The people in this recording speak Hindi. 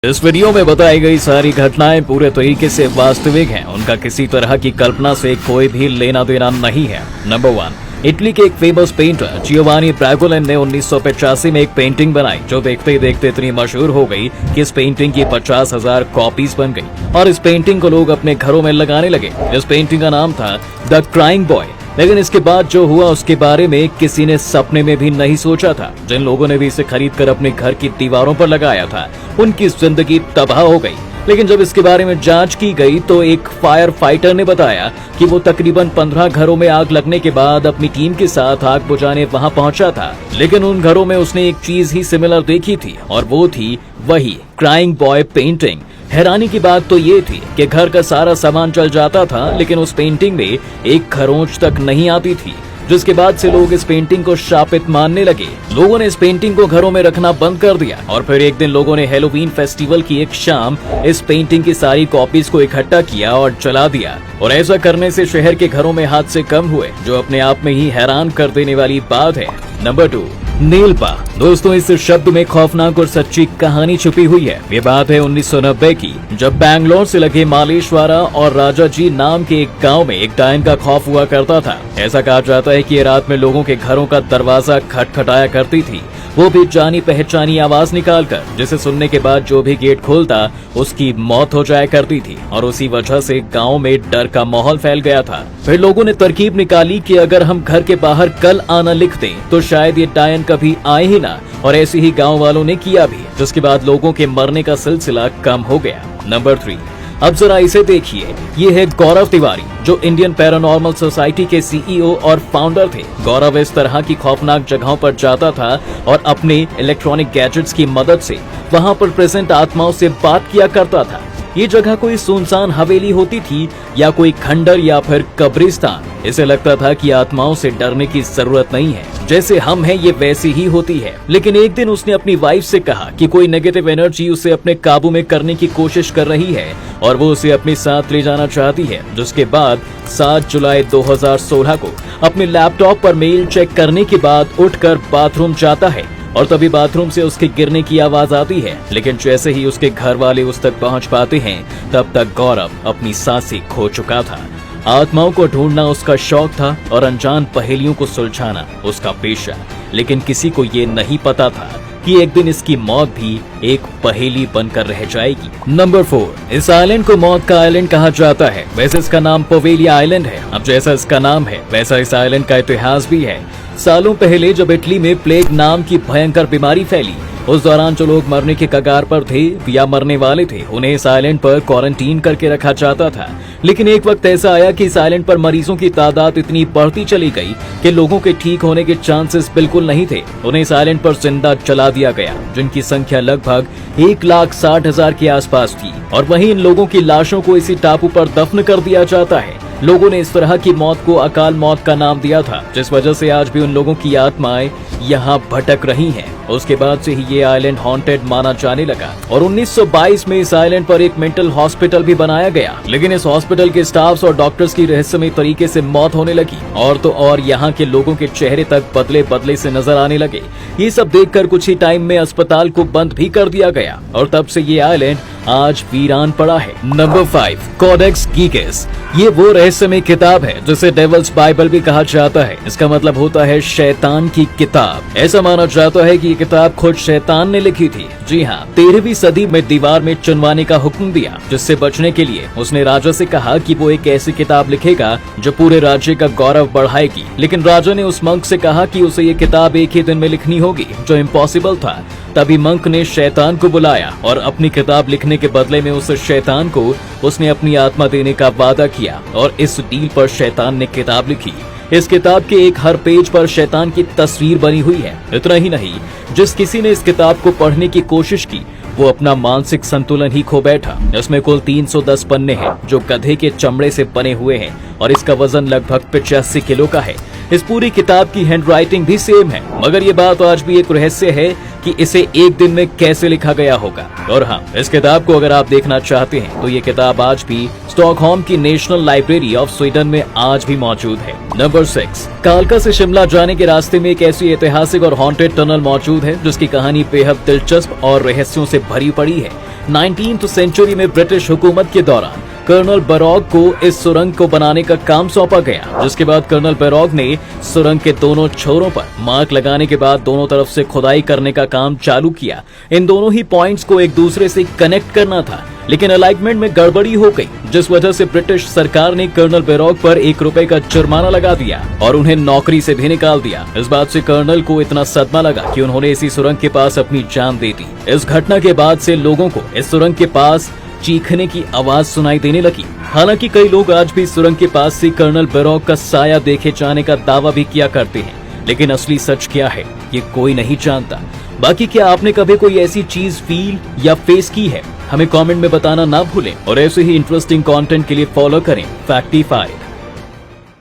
इस वीडियो में बताई गई सारी घटनाएं पूरे तरीके से वास्तविक हैं। उनका किसी तरह की कल्पना से कोई भी लेना देना नहीं है। नंबर 1, इटली के एक फेमस पेंटर जियोवानी ब्रैगोलिन ने 1985 में एक पेंटिंग बनाई जो देखते ही देखते इतनी मशहूर हो गई कि इस पेंटिंग की 50,000 कॉपीज बन गई और इस पेंटिंग को लोग अपने घरों में लगाने लगे। इस पेंटिंग का नाम था द क्राइंग बॉय। लेकिन इसके बाद जो हुआ उसके बारे में किसी ने सपने में भी नहीं सोचा था। जिन लोगों ने भी इसे खरीद कर अपने घर की दीवारों पर लगाया था उनकी जिंदगी तबाह हो गई। लेकिन जब इसके बारे में जांच की गई तो एक फायर फाइटर ने बताया कि वो तकरीबन 15 घरों में आग लगने के बाद अपनी टीम के साथ आग बुझाने वहां पहुंचा था। लेकिन उन घरों में उसने एक चीज ही सिमिलर देखी थी और वो थी वही क्राइंग बॉय पेंटिंग। हैरानी की बात तो ये थी कि घर का सारा सामान चल जाता था लेकिन उस पेंटिंग में एक खरोंच तक नहीं आती थी, जिसके बाद से लोग इस पेंटिंग को शापित मानने लगे। लोगों ने इस पेंटिंग को घरों में रखना बंद कर दिया और फिर एक दिन लोगों ने हैलोवीन फेस्टिवल की एक शाम इस पेंटिंग की सारी कॉपीज को इकट्ठा किया और जला दिया। और ऐसा करने से शहर के घरों में हादसे कम हुए, जो अपने आप में ही हैरान कर देने वाली बात है। नंबर 2, नीलपा। दोस्तों, इस शब्द में खौफनाक और सच्ची कहानी छुपी हुई है। ये बात है 1990 की, जब बैंगलोर से लगे मालेश्वरा और राजाजी नाम के एक गांव में एक डायन का खौफ हुआ करता था। ऐसा कहा जाता है कि ये रात में लोगों के घरों का दरवाजा खटखटाया करती थी, वो भी जानी पहचानी आवाज निकालकर, जिसे सुनने के बाद जो भी गेट खोलता उसकी मौत हो जाया करती थी। और उसी वजह से गांव में डर का माहौल फैल गया था। फिर लोगों ने तरकीब निकाली कि अगर हम घर के बाहर कल आना लिख दें तो शायद ये डायन कभी आए ही ना, और ऐसे ही गांव वालों ने किया भी, जिसके बाद लोगों के मरने का सिलसिला कम हो गया। नंबर 3, अब जरा इसे देखिए। ये है गौरव तिवारी, जो इंडियन पैरानॉर्मल सोसाइटी के सीईओ और फाउंडर थे। गौरव इस तरह की खौफनाक जगहों पर जाता था और अपने इलेक्ट्रॉनिक गैजेट्स की मदद से वहां पर प्रेजेंट आत्माओं से बात किया करता था। ये जगह कोई सुनसान हवेली होती थी या कोई खंडर या फिर कब्रिस्तान। इसे लगता था कि आत्माओं से डरने की जरूरत नहीं है, जैसे हम हैं ये वैसी ही होती है। लेकिन एक दिन उसने अपनी वाइफ से कहा कि कोई नेगेटिव एनर्जी उसे अपने काबू में करने की कोशिश कर रही है और वो उसे अपने साथ ले जाना चाहती है। जिसके बाद 7 जुलाई 2016 को अपने लैपटॉप पर मेल चेक करने के बाद उठकर बाथरूम जाता है और तभी बाथरूम से उसके गिरने की आवाज आती है। लेकिन जैसे ही उसके घर वाले उस तक पहुंच पाते हैं तब तक गौरव अपनी सांसें खो चुका था। आत्माओं को ढूंढना उसका शौक था और अनजान पहेलियों को सुलझाना उसका पेशा। लेकिन किसी को ये नहीं पता था कि एक दिन इसकी मौत भी एक पहेली बनकर रह जाएगी। नंबर 4, इस आइलैंड को मौत का आइलैंड कहा जाता है। वैसे इसका नाम पोवेलिया आइलैंड है। अब जैसा इसका नाम है वैसा इस आइलैंड का इतिहास भी है। सालों पहले जब इटली में प्लेग नाम की भयंकर बीमारी फैली, उस दौरान जो लोग मरने के कगार पर थे या मरने वाले थे उन्हें इस आइलैंड पर क्वारंटीन करके रखा जाता था। लेकिन एक वक्त ऐसा आया कि इस आइलैंड पर मरीजों की तादाद इतनी बढ़ती चली गई कि लोगों के ठीक होने के चांसेस बिल्कुल नहीं थे। उन्हें इस आइलैंड पर जिंदा जला दिया गया, जिनकी संख्या लगभग 1,60,000 के आसपास थी। और वहीं इन लोगों की लाशों को इसी टापू पर दफन कर दिया जाता है। लोगों ने इस तरह की मौत को अकाल मौत का नाम दिया था, जिस वजह से आज भी उन लोगों की आत्माएं यहाँ भटक रही हैं। उसके बाद से ही ये आइलैंड हॉन्टेड माना जाने लगा और 1922 में इस आइलैंड पर एक मेंटल हॉस्पिटल भी बनाया गया। लेकिन इस हॉस्पिटल के स्टाफ्स और डॉक्टर्स की रहस्यमय तरीके से मौत होने लगी और तो और यहाँ के लोगों के चेहरे तक बदले बदले से नजर आने लगे। ये सब देखकर कुछ ही टाइम में अस्पताल को बंद भी कर दिया गया और तब से ये आइलैंड आज वीरान पड़ा है। Number 5, Codex Gigas. ये वो रहस्यमय किताब है जिसे डेविल्स बाइबल भी कहा जाता है। इसका मतलब होता है शैतान की किताब। ऐसा माना जाता है कि ये किताब खुद शैतान ने लिखी थी। जी हाँ, 13वीं सदी में दीवार में चुनवाने का हुक्म दिया, जिससे बचने के लिए उसने राजा से कहा कि वो एक ऐसी किताब लिखेगा जो पूरे राज्य का गौरव बढ़ाएगी। लेकिन राजा ने उस मंक से कहा कि उसे ये किताब एक ही दिन में लिखनी होगी, जो इम्पॉसिबल था। तभी मंक ने शैतान को बुलाया और अपनी किताब लिखने के बदले में उस शैतान को उसने अपनी आत्मा देने का वादा किया और इस डील पर शैतान ने किताब लिखी। इस किताब के एक हर पेज पर शैतान की तस्वीर बनी हुई है। इतना ही नहीं, जिस किसी ने इस किताब को पढ़ने की कोशिश की वो अपना मानसिक संतुलन ही खो बैठा। इसमें कुल 310 पन्ने हैं जो गधे के चमड़े से बने हुए हैं और इसका वजन लगभग 85 किलो का है। इस पूरी किताब की हैंडराइटिंग भी सेम है, मगर ये बात आज भी एक रहस्य है कि इसे एक दिन में कैसे लिखा गया होगा। और हाँ, इस किताब को अगर आप देखना चाहते हैं तो ये किताब आज भी स्टॉकहोम की नेशनल लाइब्रेरी ऑफ स्वीडन में आज भी मौजूद है। नंबर 6, कालका से शिमला जाने के रास्ते में एक ऐसी ऐतिहासिक और हॉन्टेड टनल मौजूद है जिसकी कहानी बेहद दिलचस्प और रहस्यों से भरी पड़ी है। 19वीं सेंचुरी में ब्रिटिश हुकूमत के दौरान कर्नल बैरॉग को इस सुरंग को बनाने का काम सौंपा गया, जिसके बाद कर्नल बैरॉग ने सुरंग के दोनों छोरों पर मार्क लगाने के बाद दोनों तरफ से खुदाई करने का काम चालू किया। इन दोनों ही पॉइंट्स को एक दूसरे से कनेक्ट करना था, लेकिन अलाइनमेंट में गड़बड़ी हो गई, जिस वजह से ब्रिटिश सरकार ने कर्नल बैरॉग पर ₹1 का जुर्माना लगा दिया और उन्हें नौकरी से भी निकाल दिया। इस बात से कर्नल को इतना सदमा लगा कि उन्होंने इसी सुरंग के पास अपनी जान दे दी। इस घटना के बाद से लोगों को इस सुरंग के पास चीखने की आवाज सुनाई देने लगी। हालांकि कई लोग आज भी सुरंग के पास से कर्नल बैरॉग का साया देखे जाने का दावा भी किया करते हैं, लेकिन असली सच क्या है ये कोई नहीं जानता। बाकी क्या आपने कभी कोई ऐसी चीज फील या फेस की है? हमें कमेंट में बताना ना भूलें और ऐसे ही इंटरेस्टिंग कंटेंट के लिए फॉलो करें फैक्टिफाई।